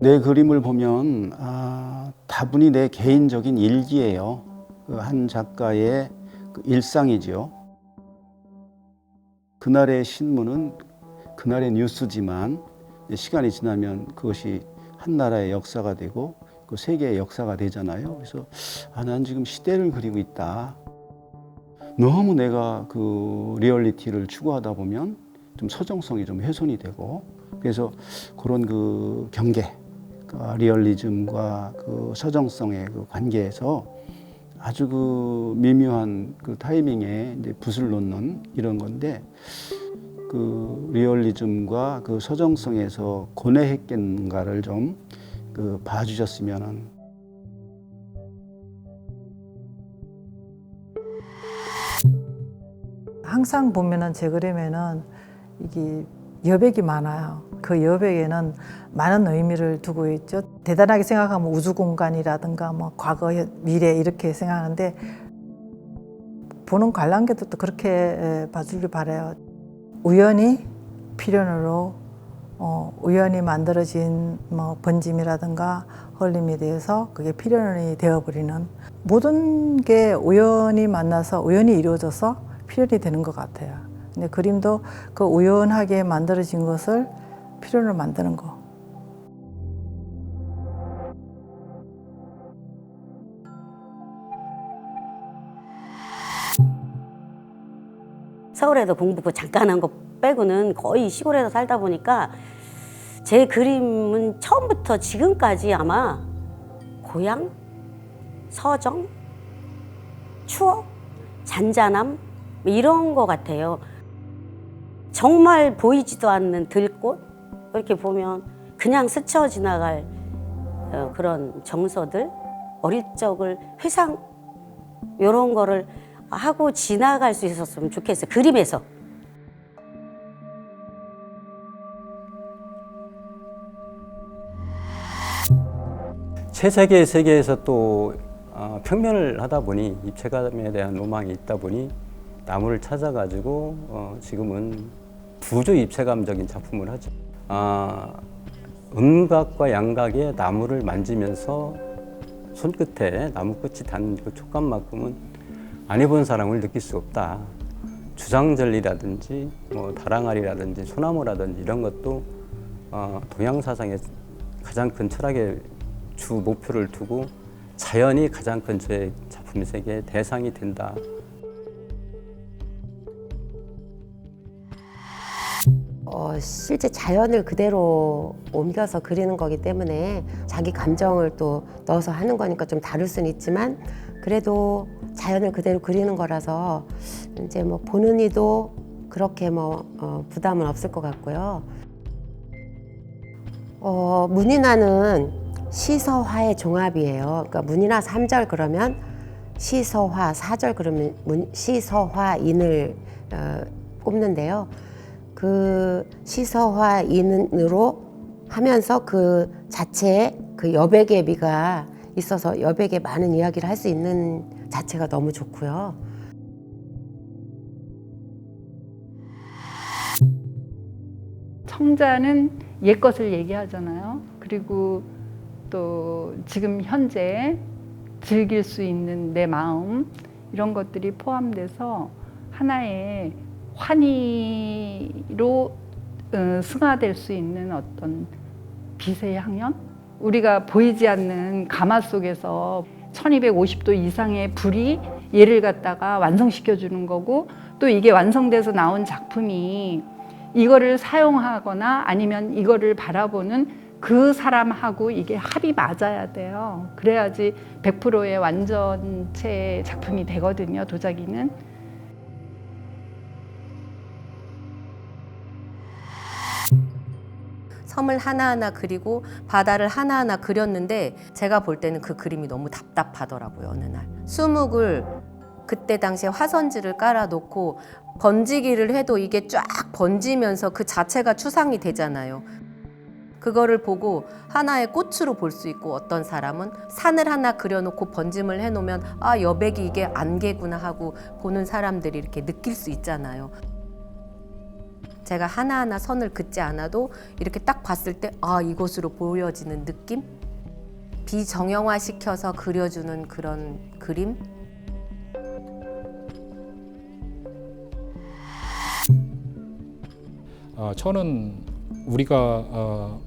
내 그림을 보면 다분히 내 개인적인 일기예요. 그 한 작가의 그 일상이지요. 그날의 신문은 그날의 뉴스지만 시간이 지나면 그것이 한 나라의 역사가 되고 그 세계의 역사가 되잖아요. 그래서 난 지금 시대를 그리고 있다. 너무 내가 그 리얼리티를 추구하다 보면 좀 서정성이 좀 훼손이 되고, 그래서 그런 그 경계, 그 리얼리즘과 그 서정성의 그 관계에서 아주 그 미묘한 그 타이밍에 이제 붓을 놓는 이런 건데, 그 리얼리즘과 그 서정성에서 고뇌했겠는가를 좀 그 봐주셨으면은. 항상 보면은 제 그림에는 이게 여백이 많아요. 그 여백에는 많은 의미를 두고 있죠. 대단하게 생각하면 우주 공간이라든가 뭐 과거, 미래 이렇게 생각하는데 보는 관람객들도 그렇게 봐주길 바라요. 우연히 필연으로 우연히 만들어진 뭐 번짐이라든가 헐림에 대해서 그게 필연이 되어버리는, 모든 게 우연히 만나서 우연히 이루어져서 필연이 되는 것 같아요. 근데 그림도 그 우연하게 만들어진 것을 필연으로 만드는 거. 서울에도 공부 잠깐 한 거 빼고는 거의 시골에서 살다 보니까 제 그림은 처음부터 지금까지 아마 고향, 서정, 추억, 잔잔함 이런 거 같아요. 정말 보이지도 않는 들꽃, 이렇게 보면 그냥 스쳐 지나갈 그런 정서들, 어릴 적을 회상 이런 거를 하고 지나갈 수 있었으면 좋겠어요. 그림에서. 채색의 세계에서 또 평면을 하다 보니 입체감에 대한 로망이 있다 보니 나무를 찾아가지고 지금은 부조 입체감적인 작품을 하죠. 음각과 양각의 나무를 만지면서 손끝에 나무 끝이 닿는 그 촉감만큼은 안 해본 사람을 느낄 수 없다. 주장절리라든지 뭐 다랑아리라든지 소나무라든지 이런 것도 동양 사상의 가장 큰 철학의 주 목표를 두고 자연이 가장 큰 제 작품 세계의 대상이 된다. 실제 자연을 그대로 옮겨서 그리는 거기 때문에 자기 감정을 또 넣어서 하는 거니까 좀 다를 수는 있지만, 그래도 자연을 그대로 그리는 거라서 이제 뭐 보는 이도 그렇게 부담은 없을 것 같고요. 문인화는 시서화의 종합이에요. 그러니까 문인화 3절 그러면 시서화, 4절 그러면 시서화인을 꼽는데요. 그 시서화인으로 하면서 그 자체에 그 여백의 미가 있어서 여백에 많은 이야기를 할 수 있는 자체가 너무 좋고요. 청자는 옛 것을 얘기하잖아요. 그리고 또 지금 현재 즐길 수 있는 내 마음, 이런 것들이 포함돼서 하나의 환희로 승화될 수 있는 어떤 빛의 향연? 우리가 보이지 않는 가마 속에서 1250도 이상의 불이 얘를 갖다가 완성시켜 주는 거고, 또 이게 완성돼서 나온 작품이 이거를 사용하거나 아니면 이거를 바라보는 그 사람하고 이게 합이 맞아야 돼요. 그래야지 100%의 완전체 작품이 되거든요, 도자기는. 섬을 하나하나 그리고 바다를 하나하나 그렸는데 제가 볼 때는 그 그림이 너무 답답하더라고요. 어느 날 수묵을 그때 당시에 화선지를 깔아놓고 번지기를 해도 이게 쫙 번지면서 그 자체가 추상이 되잖아요. 그거를 보고 하나의 꽃으로 볼 수 있고, 어떤 사람은 산을 하나 그려놓고 번짐을 해놓으면 여백이 이게 안개구나 하고 보는 사람들이 이렇게 느낄 수 있잖아요. 제가 하나하나 선을 긋지 않아도 이렇게 딱 봤을 때 아, 이곳으로 보여지는 느낌? 비정형화시켜서 그려주는 그런 그림? 천은 우리가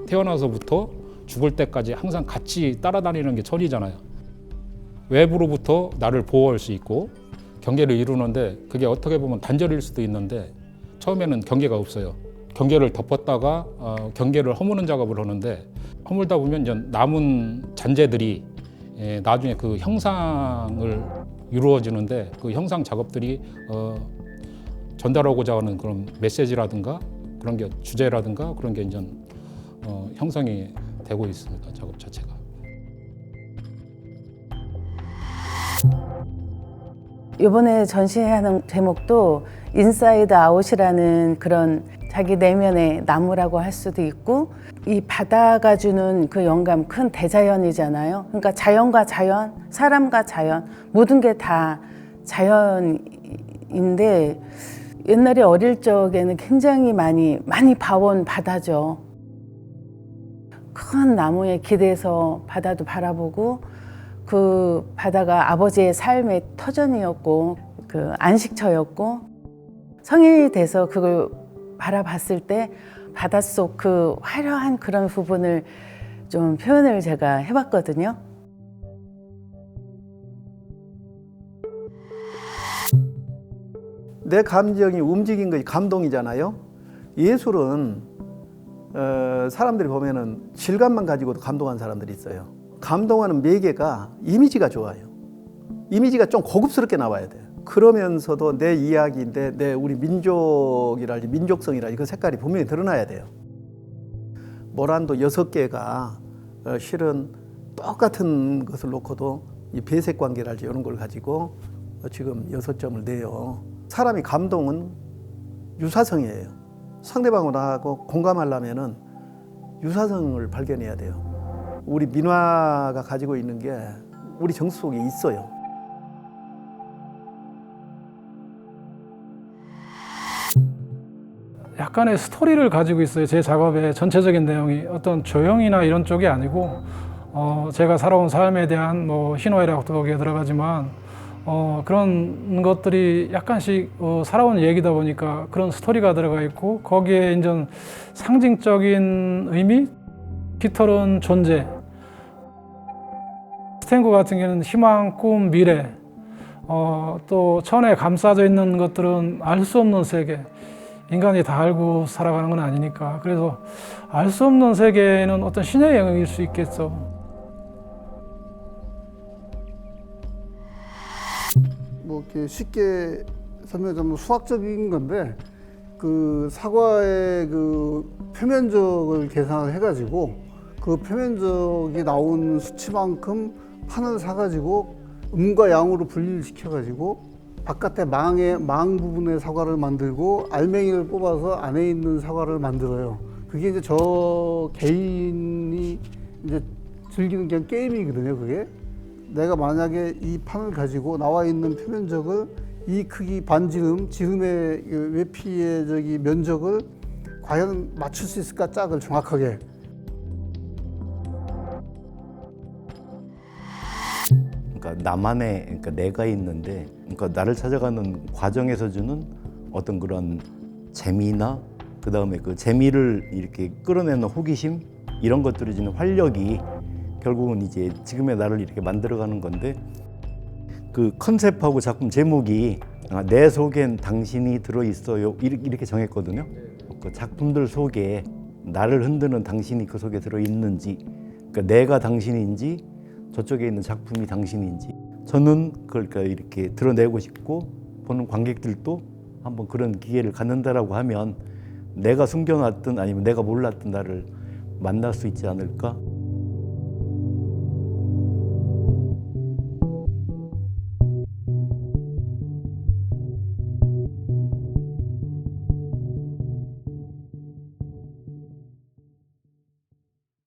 태어나서부터 죽을 때까지 항상 같이 따라다니는 게 천이잖아요. 외부로부터 나를 보호할 수 있고 경계를 이루는데 그게 어떻게 보면 단절일 수도 있는데 처음에는 경계가 없어요. 경계를 덮었다가 경계를 허무는 작업을 하는데 허물다 보면 이제 남은 잔재들이 나중에 그 형상을 이루어지는데 그 형상 작업들이 전달하고자 하는 그런 메시지라든가 그런 게 주제라든가 그런 게 이제 형성이 되고 있습니다. 작업 자체가. 이번에 전시하는 제목도 인사이드 아웃이라는 그런 자기 내면의 나무라고 할 수도 있고 이 바다가 주는 그 영감 큰 대자연이잖아요. 그러니까 자연과 자연, 사람과 자연 모든 게 다 자연인데 옛날에 어릴 적에는 굉장히 많이 봐온 바다죠. 큰 나무에 기대서 바다도 바라보고 그 바다가 아버지의 삶의 터전이었고 그 안식처였고 성인이 돼서 그걸 바라봤을 때 바닷속 그 화려한 그런 부분을 좀 표현을 제가 해봤거든요. 내 감정이 움직인 것이 감동이잖아요. 예술은 사람들이 보면은 질감만 가지고도 감동한 사람들이 있어요. 감동하는 매개가 이미지가 좋아요. 이미지가 좀 고급스럽게 나와야 돼요. 그러면서도 내 이야기인데 내 우리 민족이랄지 민족성이랄지 그 색깔이 분명히 드러나야 돼요. 모란도 6개가 실은 똑같은 것을 놓고도 이 배색 관계랄지 이런 걸 가지고 지금 6점을 내요. 사람이 감동은 유사성이에요. 상대방하고 공감하려면은 유사성을 발견해야 돼요. 우리 민화가 가지고 있는 게 우리 정수 속에 있어요. 약간의 스토리를 가지고 있어요. 제 작업의 전체적인 내용이 어떤 조형이나 이런 쪽이 아니고 제가 살아온 삶에 대한 뭐 희노애락도 거기에 들어가지만 그런 것들이 약간씩 살아온 얘기다 보니까 그런 스토리가 들어가 있고 거기에 이제 상징적인 의미, 깃털은 존재, 스탠고 같은 경우는 희망, 꿈, 미래, 또 천에 감싸져 있는 것들은 알 수 없는 세계, 인간이 다 알고 살아가는 건 아니니까. 그래서 알 수 없는 세계는 어떤 신의 영역일 수 있겠죠. 뭐 이렇게 쉽게 설명하자면 수학적인 건데 그 사과의 그 표면적을 계산을 해가지고 그 표면적이 나온 수치만큼 판을 사가지고 음과 양으로 분리를 시켜가지고 바깥에 망 부분의 사과를 만들고 알맹이를 뽑아서 안에 있는 사과를 만들어요. 그게 이제 저 개인이 이제 즐기는 그냥 게임이거든요. 그게 내가 만약에 이 판을 가지고 나와 있는 표면적을 이 크기 반지름, 지름의 외피의 저기 면적을 과연 맞출 수 있을까 짝을 정확하게. 그러니까 나만의 그러니까 내가 있는데 그러니까 나를 찾아가는 과정에서 주는 어떤 그런 재미나 그 다음에 그 재미를 이렇게 끌어내는 호기심 이런 것들이 주는 활력이 결국은 이제 지금의 나를 이렇게 만들어가는 건데 그 컨셉하고 작품 제목이 내 속엔 당신이 들어있어요 이렇게 정했거든요. 그 작품들 속에 나를 흔드는 당신이 그 속에 들어있는지 그러니까 내가 당신인지 저쪽에 있는 작품이 당신인지 저는 그걸 이렇게 드러내고 싶고 보는 관객들도 한번 그런 기회를 갖는다라고 하면 내가 숨겨놨던 아니면 내가 몰랐던 나를 만날 수 있지 않을까?